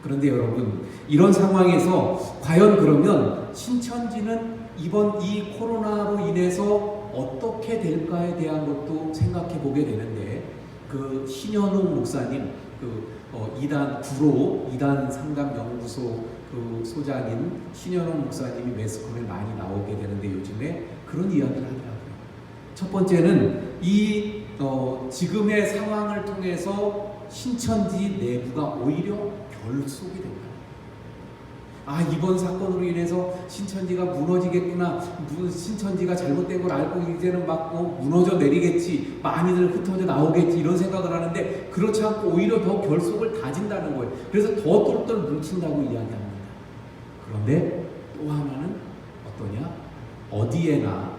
S1: 그런데 여러분, 이런 상황에서 과연 그러면 신천지는 이번 이 코로나로 인해서 어떻게 될까에 대한 것도 생각해 보게 되는데, 그 신현웅 목사님, 이단 상담연구소 그 소장인 신현웅 목사님이 매스컴에 많이 나오게 되는데 요즘에 그런 이야기를 하더라고요. 첫 번째는 이 지금의 상황을 통해서 신천지 내부가 오히려 결속이 된다. 아, 이번 사건으로 인해서 신천지가 무너지겠구나, 신천지가 잘못된 걸 알고 이제는 막 무너져 내리겠지, 많이들 흩어져 나오겠지, 이런 생각을 하는데 그렇지 않고 오히려 더 결속을 다진다는 거예요. 그래서 더 똘똘 뭉친다고 이야기합니다. 그런데 또 하나는 어떠냐? 어디에나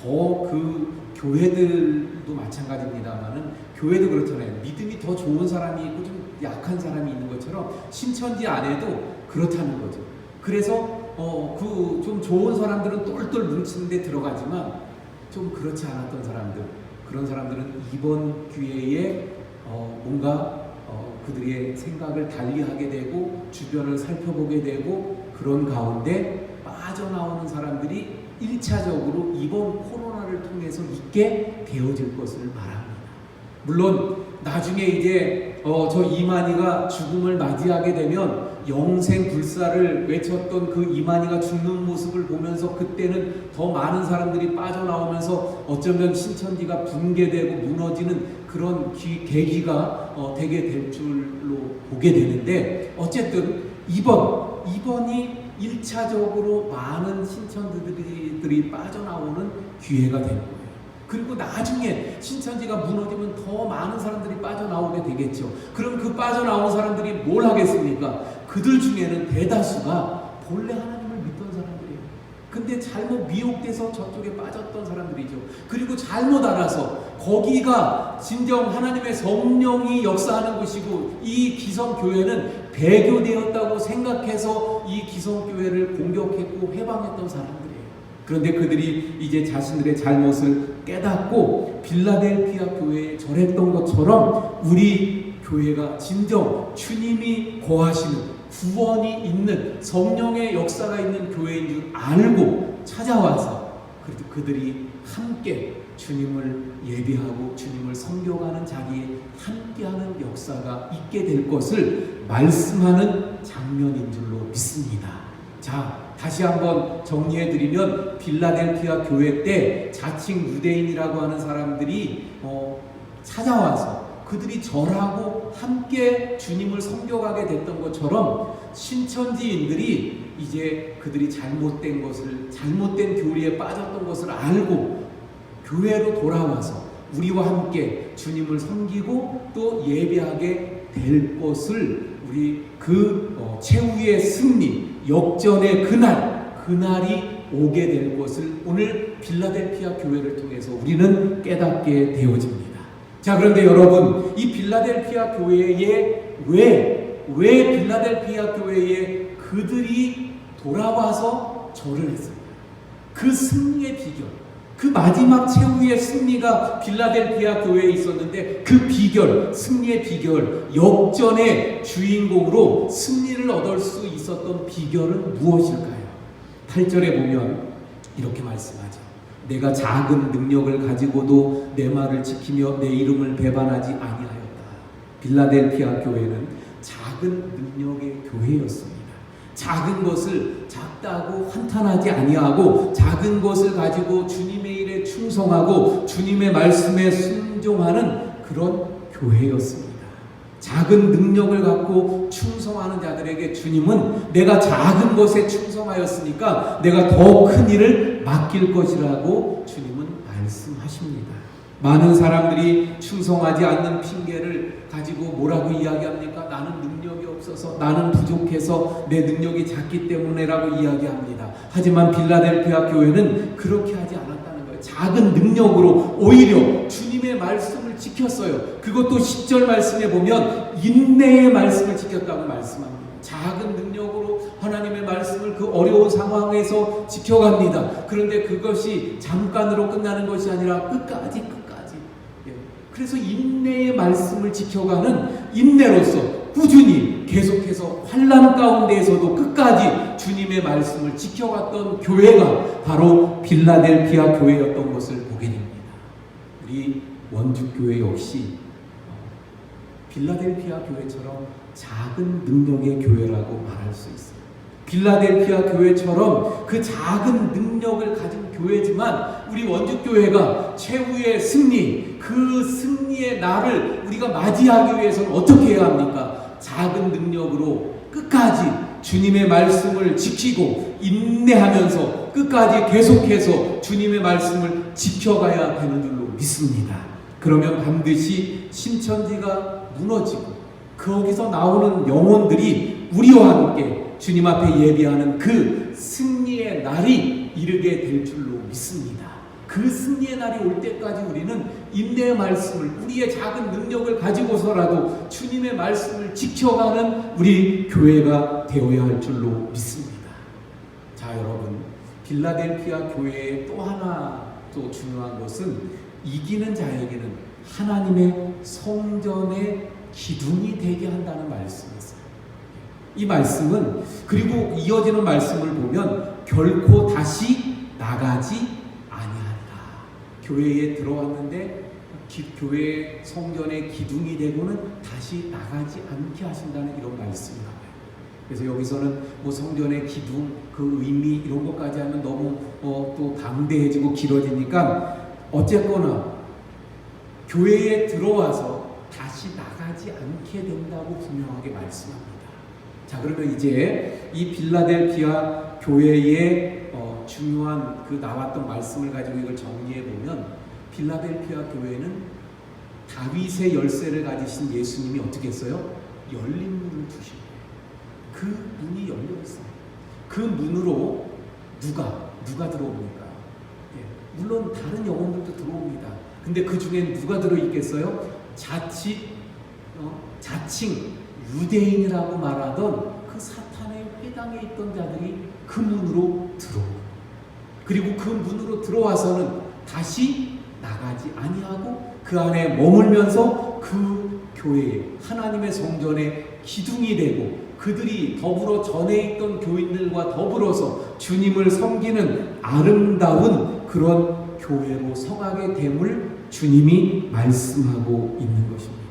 S1: 더 그 교회들도 마찬가지입니다만은, 교회도 그렇잖아요. 믿음이 더 좋은 사람이 있고 좀 약한 사람이 있는 것처럼 신천지 안에도 그렇다는 거죠. 그래서 그 좀 좋은 사람들은 똘똘 뭉치는 데 들어가지만 좀 그렇지 않았던 사람들, 그런 사람들은 이번 기회에 뭔가 그들의 생각을 달리하게 되고 주변을 살펴보게 되고, 그런 가운데 빠져나오는 사람들이 1차적으로 이번 코로나를 통해서 있게 되어질 것을 말합니다. 물론 나중에 이제 저 이만희가 죽음을 맞이하게 되면 영생불사를 외쳤던 그 이만희가 죽는 모습을 보면서 그때는 더 많은 사람들이 빠져나오면서 어쩌면 신천지가 붕괴되고 무너지는 그런 계기가 되게 될 줄로 보게 되는데, 어쨌든 이번이 1차적으로 많은 신천지들이 빠져나오는 기회가 되는 거예요. 그리고 나중에 신천지가 무너지면 더 많은 사람들이 빠져나오게 되겠죠. 그럼 그 빠져나온 사람들이 뭘 하겠습니까? 그들 중에는 대다수가 본래 하나님을 믿던 사람들이에요. 근데 잘못 미혹돼서 저쪽에 빠졌던 사람들이죠. 그리고 잘못 알아서 거기가 진정 하나님의 성령이 역사하는 곳이고 이 기성교회는 배교되었다고 생각해서 이 기성교회를 공격했고 해방했던 사람들이에요. 그런데 그들이 이제 자신들의 잘못을 깨닫고 빌라델피아 교회에 절했던 것처럼 우리 교회가 진정 주님이 거하시는, 구원이 있는, 성령의 역사가 있는 교회인 줄 알고 찾아와서 그들이 함께 주님을 예배하고 주님을 섬겨가는 자리에 함께하는 역사가 있게 될 것을 말씀하는 장면인 줄로 믿습니다. 자, 다시 한번 정리해드리면 빌라델피아 교회 때 자칭 유대인이라고 하는 사람들이 찾아와서 그들이 절하고 함께 주님을 섬겨가게 됐던 것처럼 신천지인들이 이제 그들이 잘못된 교리에 빠졌던 것을 알고 교회로 돌아와서 우리와 함께 주님을 섬기고 또 예배하게 될 것을, 우리 최후의 승리, 역전의 그날이 오게 될 것을 오늘 빌라델피아 교회를 통해서 우리는 깨닫게 되어집니다. 자, 그런데 여러분, 이 빌라델피아 교회에 왜 빌라델피아 교회에 그들이 돌아와서 절을 했습니까? 그 승리의 비결, 그 마지막 최후의 승리가 빌라델피아 교회에 있었는데 그 비결, 승리의 비결, 역전의 주인공으로 승리를 얻을 수 있었던 비결은 무엇일까요? 8절에 보면 이렇게 말씀하죠. 내가 작은 능력을 가지고도 내 말을 지키며 내 이름을 배반하지 아니하였다. 빌라델피아 교회는 작은 능력의 교회였습니다. 작은 것을 작다고 한탄하지 아니하고 작은 것을 가지고 주님의 일에 충성하고 주님의 말씀에 순종하는 그런 교회였습니다. 작은 능력을 갖고 충성하는 자들에게 주님은 내가 작은 것에 충성하였으니까 내가 더 큰 일을 맡길 것이라고 주님은 말씀하십니다. 많은 사람들이 충성하지 않는 핑계를 가지고 뭐라고 이야기합니까? 나는 능력이 없어서, 나는 부족해서, 내 능력이 작기 때문에라고 이야기합니다. 하지만 빌라델피아 교회는 그렇게 하지 않았다는 거예요. 작은 능력으로 오히려 주님의 말씀을 지켰어요. 그것도 10절 말씀에 보면 인내의 말씀을 지켰다고 말씀합니다. 작은 능력으로 하나님의 말씀을 그 어려운 상황에서 지켜갑니다. 그런데 그것이 잠깐으로 끝나는 것이 아니라 끝까지. 그래서 인내의 말씀을 지켜가는 인내로서 꾸준히 계속해서 환난 가운데에서도 끝까지 주님의 말씀을 지켜갔던 교회가 바로 빌라델피아 교회였던 것을 보게 됩니다. 우리 원주교회 역시 빌라델피아 교회처럼 작은 능력의 교회라고 말할 수 있어요. 빌라델피아 교회처럼 그 작은 능력을 가진 교회지만 우리 원주교회가 최후의 승리, 그 승리의 날을 우리가 맞이하기 위해서는 어떻게 해야 합니까? 작은 능력으로 끝까지 주님의 말씀을 지키고 인내하면서 끝까지 계속해서 주님의 말씀을 지켜가야 되는 줄로 믿습니다. 그러면 반드시 신천지가 무너지고 거기서 나오는 영혼들이 우리와 함께 주님 앞에 예비하는 그 승리의 날이 이르게 될 줄로 믿습니다. 그 승리의 날이 올 때까지 우리는 인내의 말씀을, 우리의 작은 능력을 가지고서라도 주님의 말씀을 지켜가는 우리 교회가 되어야 할 줄로 믿습니다. 자, 여러분, 빌라델피아 교회의 또 하나 또 중요한 것은 이기는 자에게는 하나님의 성전의 기둥이 되게 한다는 말씀이었어요. 이 말씀은, 그리고 이어지는 말씀을 보면 결코 다시 나가지 아니하리라. 교회에 들어왔는데 교회 성전의 기둥이 되고는 다시 나가지 않게 하신다는 이런 말씀이 나와요. 그래서 여기서는 뭐 성전의 기둥, 그 의미 이런 것까지 하면 너무 또 방대해지고 길어지니까 어쨌거나 교회에 들어와서 다시 나가지 않게 된다고 분명하게 말씀합니다. 자, 그러면 이제 이 빌라델피아 교회의 중요한 그 나왔던 말씀을 가지고 이걸 정리해 보면, 빌라델피아 교회는 다윗의 열쇠를 가지신 예수님이 어떻게 했어요? 열린 문을 두신 거예요. 그 문이 열려 있어요. 그 문으로 누가 들어옵니까? 예, 물론 다른 영혼들도 들어옵니다. 근데 그 중엔 누가 들어있겠어요? 자칭 유대인이라고 말하던 그 사탄의 회당에 있던 자들이 그 문으로 들어오고, 그리고 그 문으로 들어와서는 다시 나가지 아니하고 그 안에 머물면서 그 교회에 하나님의 성전의 기둥이 되고, 그들이 더불어 전에 있던 교인들과 더불어서 주님을 섬기는 아름다운 그런 교회로 서가게 됨을 주님이 말씀하고 있는 것입니다.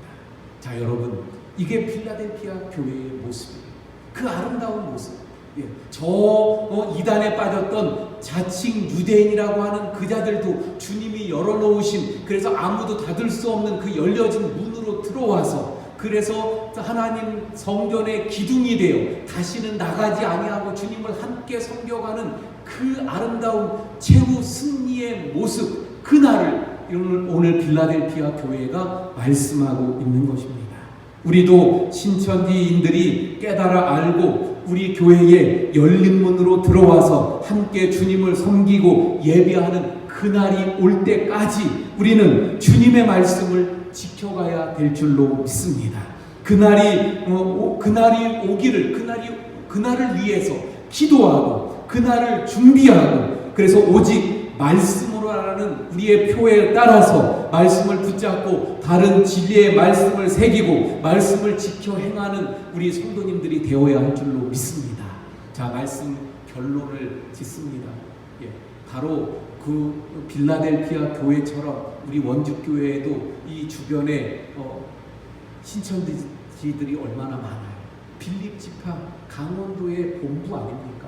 S1: 자, 여러분, 이게 필라델피아 교회의 모습이에요. 그 아름다운 모습. 예, 이단에 빠졌던 자칭 유대인이라고 하는 그 자들도 주님이 열어놓으신, 그래서 아무도 닫을 수 없는 그 열려진 문으로 들어와서, 그래서 하나님 성전의 기둥이 되어 다시는 나가지 아니하고 주님을 함께 섬겨가는 그 아름다운 최후 승리의 모습, 그날을 오늘 빌라델피아 교회가 말씀하고 있는 것입니다. 우리도 신천지인들이 깨달아 알고 우리 교회에 열린 문으로 들어와서 함께 주님을 섬기고 예배하는 그날이 올 때까지 우리는 주님의 말씀을 지켜가야 될 줄로 믿습니다. 그날이 오기를, 그날을 위해서 기도하고 그날을 준비하고, 그래서 오직 말씀으로 하는 우리의 표에 따라서 말씀을 붙잡고 다른 진리의 말씀을 새기고 말씀을 지켜 행하는 우리 성도님들이 되어야 할 줄로 믿습니다. 자, 말씀 결론을 짓습니다. 예, 바로 그 빌라델피아 교회처럼 우리 원주교회에도 이 주변에 신천지들이 얼마나 많아요. 빌립지파 강원도의 본부 아닙니까?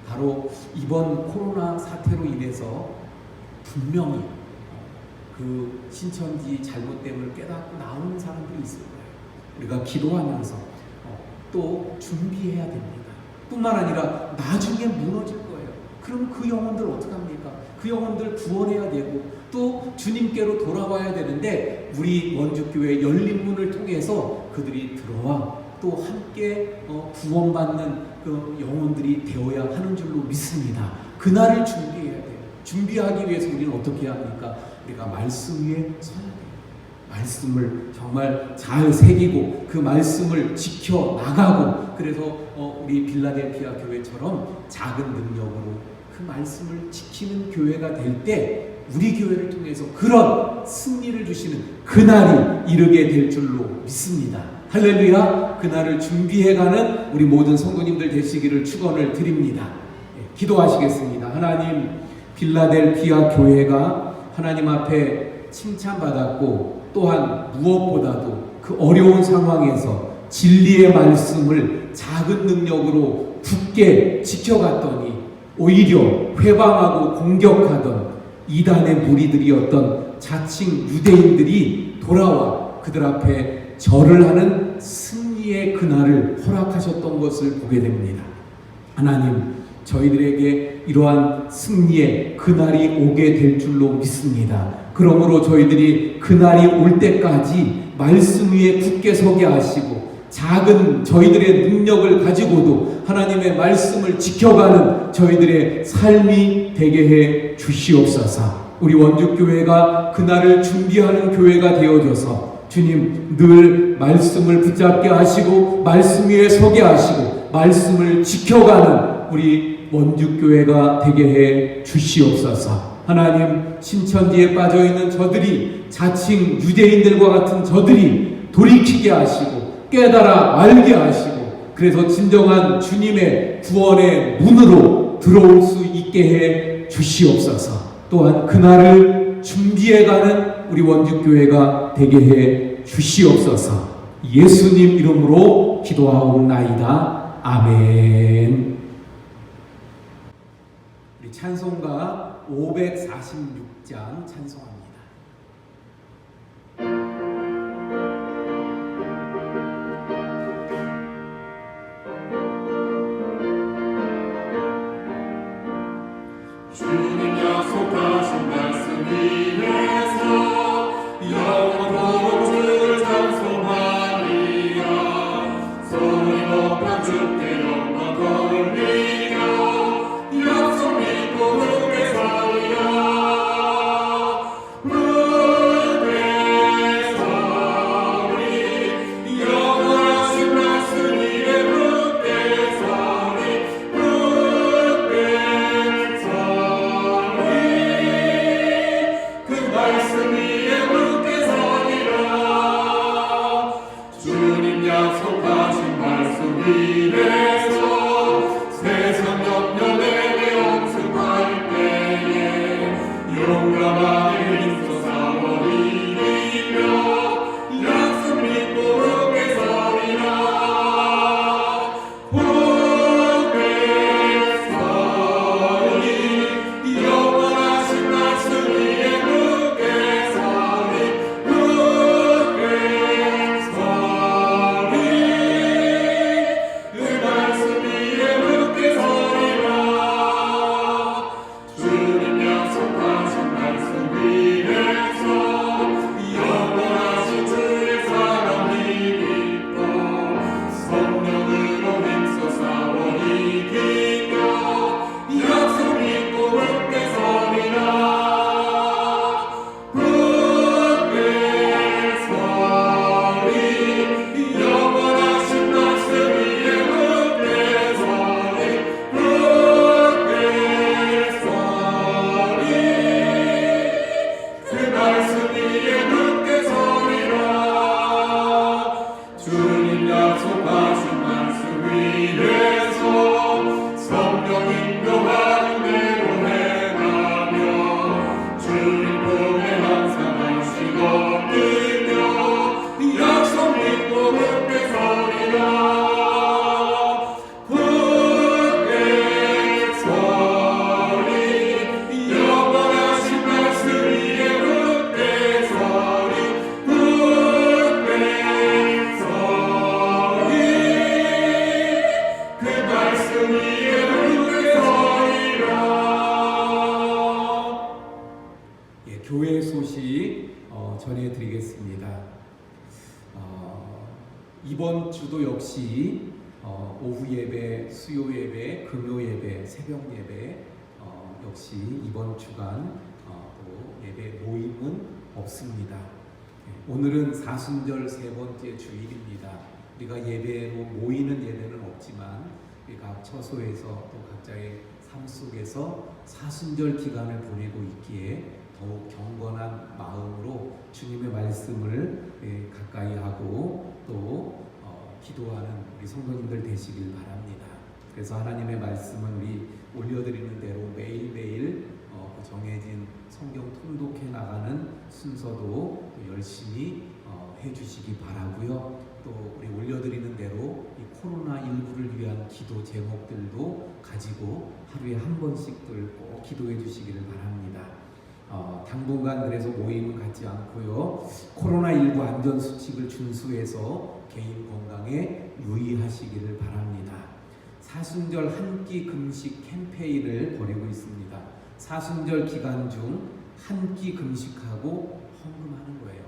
S1: 바로 이번 코로나 사태로 인해서 분명히 그 신천지 잘못됨을 깨닫고 나오는 사람들이 있을 거예요. 우리가 기도하면서 또 준비해야 됩니다. 뿐만 아니라 나중에 무너질 거예요. 그럼 그 영혼들 어떡합니까? 그 영혼들 구원해야 되고 또 주님께로 돌아와야 되는데, 우리 원주교회 열린 문을 통해서 그들이 들어와 또 함께 구원받는 그 영혼들이 되어야 하는 줄로 믿습니다. 그날을 준비해야 돼요. 준비하기 위해서 우리는 어떻게 해야 합니까? 우리가 말씀 위에 서야 돼요. 말씀을 정말 잘 새기고 그 말씀을 지켜 나가고, 그래서 우리 빌라델피아 교회처럼 작은 능력으로 그 말씀을 지키는 교회가 될 때 우리 교회를 통해서 그런 승리를 주시는 그날이 이르게 될 줄로 믿습니다. 할렐루야. 그날을 준비해가는 우리 모든 성도님들 되시기를 축원을 드립니다. 기도하시겠습니다. 하나님, 빌라델피아 교회가 하나님 앞에 칭찬받았고 또한 무엇보다도 그 어려운 상황에서 진리의 말씀을 작은 능력으로 굳게 지켜갔더니 오히려 회방하고 공격하던 이단의 무리들이었던 자칭 유대인들이 돌아와 그들 앞에 절을 하는 승리의 그날을 허락하셨던 것을 보게 됩니다. 하나님, 저희들에게 이러한 승리의 그날이 오게 될 줄로 믿습니다. 그러므로 저희들이 그날이 올 때까지 말씀 위에 굳게 서게 하시고 작은 저희들의 능력을 가지고도 하나님의 말씀을 지켜가는 저희들의 삶이 되게 해 주시옵소서. 우리 원주교회가 그날을 준비하는 교회가 되어줘서 주님 늘 말씀을 붙잡게 하시고 말씀 위에 서게 하시고 말씀을 지켜가는 우리 원주교회가 되게 해 주시옵소서. 하나님, 신천지에 빠져있는 저들이 자칭 유대인들과 같은 저들이 돌이키게 하시고 깨달아 알게 하시고 그래서 진정한 주님의 구원의 문으로 들어올 수 있게 해 주시옵소서. 또한 그날을 준비해가는 우리 원주교회가 되게 해 주시옵소서. 예수님 이름으로 기도하옵나이다. 아멘. 우리 찬송가 546장 찬송합니다.
S2: 주님 약속하신 말씀 위에서 영원토록 주를 찬송하리라. 소리 높여 주께 영광 돌리며 약속 믿고 굳게 서리라. 굳게 서리 영원하신 말씀 위에 굳게 서리. 굳게 그 말씀 위에 굳게 서리라. 주님 약속하신 말씀 위에서 세상 옆면에 연습할 때에 용감하게 힘써 싸워 이기며 약속 믿고 굳게 서리라. 굳게 서리 영원하신 말씀 위에 굳게 서리. 굳게 서리 그 말씀 위에 굳게 서리라. 주님 약속하신 말씀 위에서 영원하신 주의 사랑이 믿고 성령으로 힘써 싸워 이기며 약속 믿고 굳게 서리라. 굳게 서리 영원하신 말씀 위에 굳게 서리. 굳게 서리 그 말씀 위에 굳게 서리라. 주님 약속하신 말씀 위에서 성령 인도하는 대로 행하며 주님 품에 항상 안식 얻으며 약속 믿고 굳게 서리라. 굳게 서리 영원하신 말씀 위에 굳게 서리. 굳게 서리 그 말씀 위에 굳게 서리라.
S1: 예, 교회 소식 전해드리겠습니다. 이번 주도 역시 오후 예배, 수요 예배, 금요 예배, 새벽 예배 역시 이번 주간 또 예배 모임은 없습니다. 오늘은 사순절 세 번째 주일입니다. 우리가 예배로 모이는 예배는 없지만 우리 각 처소에서 또 각자의 삶 속에서 사순절 기간을 보내고 있기에 더욱 경건한 마음으로 주님의 말씀을 가까이 하고 또 기도하는 우리 성도님들 되시길 바랍니다. 그래서 하나님의 말씀은 우리 올려드리는 대로 매일매일 정해진 성경 통독해 나가는 순서도 열심히 해주시기 바라고요. 또 우리 올려드리는 대로 이 코로나19 안주를 위한 기도 제목들도 가지고 하루에 한 번씩들 꼭 기도해 주시기를 바랍니다. 당분간 그래서 모임은 갖지 않고요. 코로나19 안전수칙을 준수해서 개인 건강에 유의하시기를 바랍니다. 사순절 한 끼 금식 캠페인을 벌이고 있습니다. 사순절 기간 중 한 끼 금식하고 헌금하는 거예요.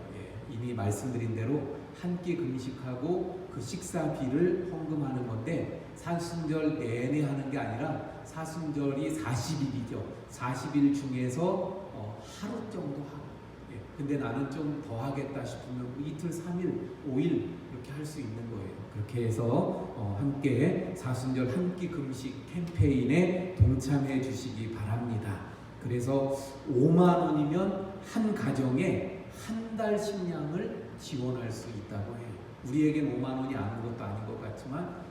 S1: 이미 말씀드린 대로 한 끼 금식하고 그 식사비를 헌금하는 건데 사순절 내내 하는 게 아니라 사순절이 40일이죠. 40일 중에서 하루 정도 하고, 근데 나는 좀 더 하겠다 싶으면 이틀, 3일, 5일 이렇게 할 수 있는 거예요. 그렇게 해서 함께 사순절 한 끼 금식 캠페인에 동참해 주시기 바랍니다. 그래서 5만 원이면 한 가정에 한 달 식량을 지원할 수 있다고 해요. 우리에겐 5만 원이 아무것도 아닌 것 같지만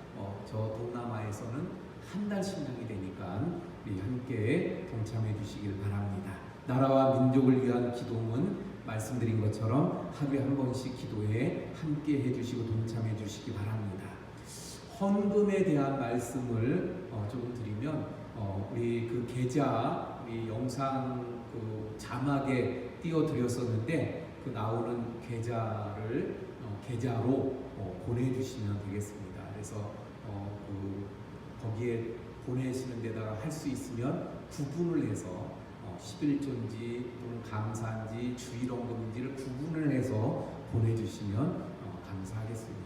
S1: 저 동남아에서는 한 달 식량이 되니까 우리 함께 동참해 주시길 바랍니다. 나라와 민족을 위한 기도는 말씀드린 것처럼 하루에 한 번씩 기도에 함께 해주시고 동참해 주시기 바랍니다. 헌금에 대한 말씀을 조금 드리면 우리 그 계좌 우리 영상 그 자막에 띄워드렸었는데 그 나오는 계좌로 보내주시면 되겠습니다. 그래서 거기에 보내시는 데다가 할 수 있으면 구분을 해서 11조인지 또는 감사인지 주일헌금인지를 구분을 해서 보내주시면 감사하겠습니다.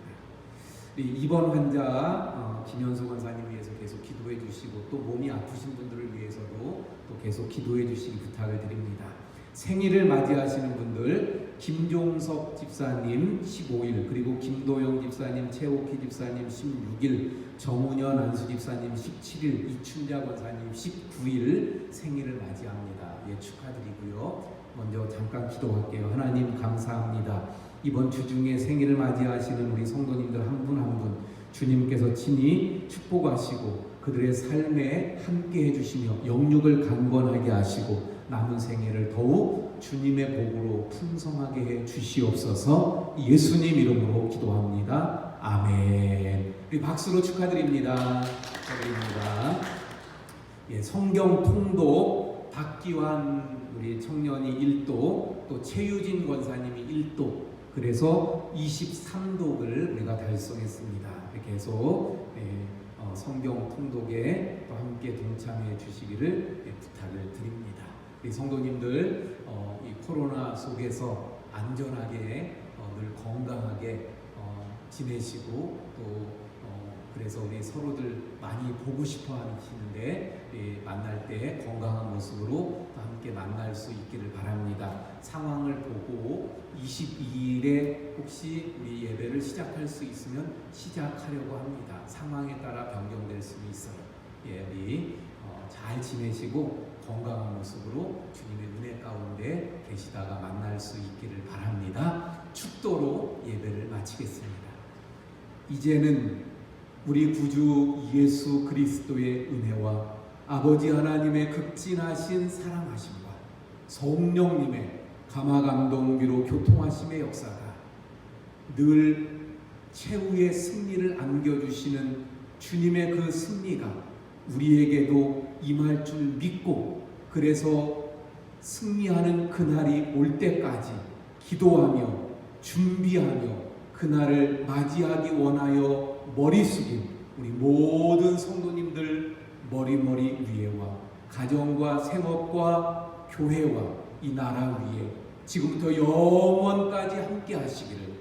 S1: 입원 환자 김현수 권사님 위해서 계속 기도해 주시고 또 몸이 아프신 분들을 위해서도 또 계속 기도해 주시기 부탁을 드립니다. 생일을 맞이하시는 분들 김종석 집사님 15일, 그리고 김도영 집사님, 최옥희 집사님 16일, 정은현 안수 집사님 17일, 이춘자 권사님 19일 생일을 맞이합니다. 축하드리고요. 먼저 잠깐 기도할게요. 하나님 감사합니다. 이번 주 중에 생일을 맞이하시는 우리 성도님들 한 분 한 분 주님께서 친히 축복하시고 그들의 삶에 함께 해주시며 영육을 강건하게 하시고 남은 생애를 더욱 주님의 복으로 풍성하게 해 주시옵소서. 예수님 이름으로 기도합니다. 아멘. 우리 박수로 축하드립니다. 축하드립니다. 성경 통독 박기환 우리 청년이 1도, 또 최유진 권사님이 1도, 그래서 23독을 우리가 달성했습니다. 계속 성경 통독에 또 함께 동참해 주시기를 부탁을 드립니다. 우리 성도님들 이 코로나 속에서 안전하게 늘 건강하게 지내시고 또 그래서 우리 서로들 많이 보고 싶어 하시는데 만날 때 건강한 모습으로 또 함께 만날 수 있기를 바랍니다. 상황을 보고 22일에 혹시 우리 예배를 시작할 수 있으면 시작하려고 합니다. 상황에 따라 변경될 수 있어요. 우리 잘 지내시고 건강한 모습으로 주님의 은혜 가운데 계시다가 만날 수 있기를 바랍니다. 축도로 예배를 마치겠습니다. 이제는 우리 구주 예수 그리스도의 은혜와 아버지 하나님의 극진하신 사랑하심과 성령님의 감화감동기로 교통하심의 역사가 늘 최후의 승리를 안겨주시는 주님의 그 승리가 우리에게도 임할 줄 믿고, 그래서 승리하는 그날이 올 때까지 기도하며 준비하며 그날을 맞이하기 원하여 머리 숙인 우리 모든 성도님들 머리 위에와 가정과 생업과 교회와 이 나라 위에 지금부터 영원까지 함께 하시기를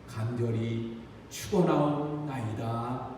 S1: 간절히 축원하옵나이다.